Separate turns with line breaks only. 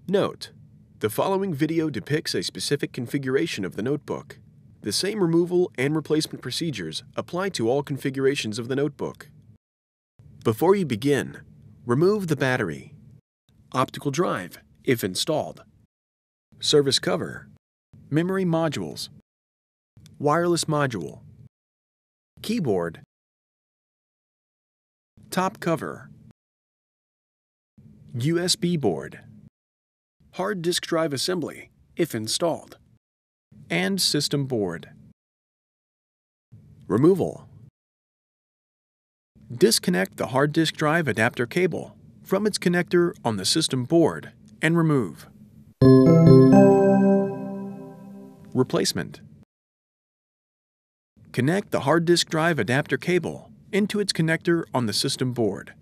Note: the following video depicts a specific configuration of the notebook. The same removal and replacement procedures apply to all configurations of the notebook. Before you begin, remove the battery, optical drive, if installed, service cover, memory modules, wireless module, keyboard, top cover, USB board, hard disk drive assembly, if installed, and system board. Removal: disconnect the hard disk drive adapter cable from its connector on the system board and remove. Replacement: connect the hard disk drive adapter cable into its connector on the system board.